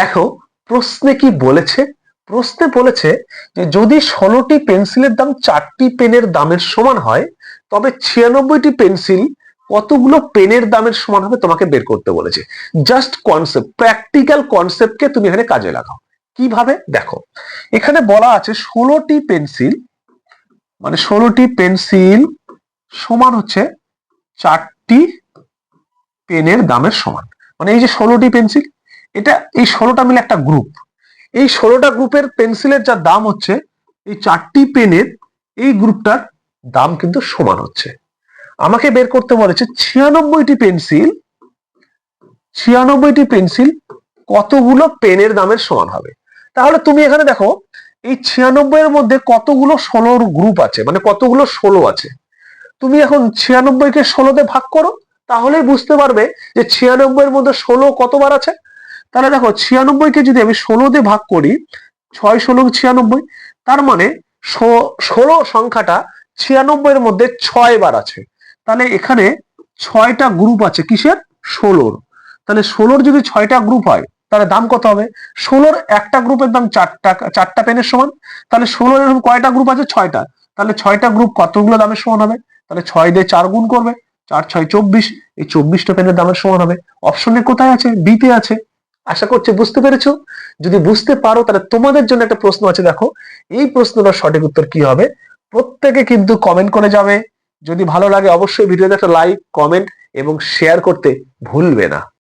দেখো প্রশ্নে কি বলেছে। প্রশ্নে বলেছে যে যদি 16টি পেন্সিলের দাম 4টি পেনের দামের সমান হয় তবে 96টি পেন্সিল কতগুলো পেনের দামের সমান হবে তোমাকে বের করতে বলেছে। জাস্ট কনসেপ্ট, প্র্যাকটিক্যাল কনসেপ্টকে তুমি এখানে কাজে লাগাও। কিভাবে দেখো, এখানে বলা আছে 16টি পেন্সিল মানে 16টি পেন্সিল সমান হচ্ছে 4টি পেনের দামের সমান। মানে এই যে 16টি পেন্সিল, এটা এই 16টা মিলে একটা গ্রুপ। এই 16টা গ্রুপের পেন্সিলের যা দাম হচ্ছে এই 4টি পেনের এই গ্রুপটার দাম কিন্তু সমান হচ্ছে। আমাকে বের করতে বলেছে 96টি পেন্সিল কতগুলো পেনের দামের সমান হবে। তাহলে তুমি এখানে দেখো এই 96 এর মধ্যে কতগুলো 16 গ্রুপ আছে, মানে কতগুলো 16 আছে। তুমি এখন 96কে 16 তে ভাগ করো, তাহলেই বুঝতে পারবে যে 96 এর মধ্যে 16 কতবার আছে। তাহলে দেখো 96কে যদি আমি 16 দিয়ে ভাগ করি, 6 × 16 = 96, তার মানে 16 সংখ্যাটা 96 এর মধ্যে 6 বার আছে। তাহলে এখানে 6টা গ্রুপ আছে কিসের, 16। তাহলে 16 যদি 6টা গ্রুপ হয় তাহলে দাম কত হবে, 16 একটা গ্রুপের দাম 4টা পেনের সমান। তাহলে 16 এর কয়টা গ্রুপ আছে, 6টা। তাহলে 6টা গ্রুপ কতগুলো দামের সমান হবে, তাহলে 6 দিয়ে 4 গুণ করবে, 4 × 6 = 24, এই 24টা পেনের দামের সমান হবে। অপশনে কোথায় আছে, বি তে আছে। আশা করছি বুঝতে পেরেছো। যদি বুঝতে পারো তাহলে তোমাদের জন্য একটা প্রশ্ন আছে, দেখো এই প্রশ্নটার সঠিক উত্তর কি হবে। প্রত্যেকে কিন্তু কমেন্ট করে যাবে। যদি ভালো লাগে অবশ্যই ভিডিওতে একটা লাইক, কমেন্ট এবং শেয়ার করতে ভুলবে না।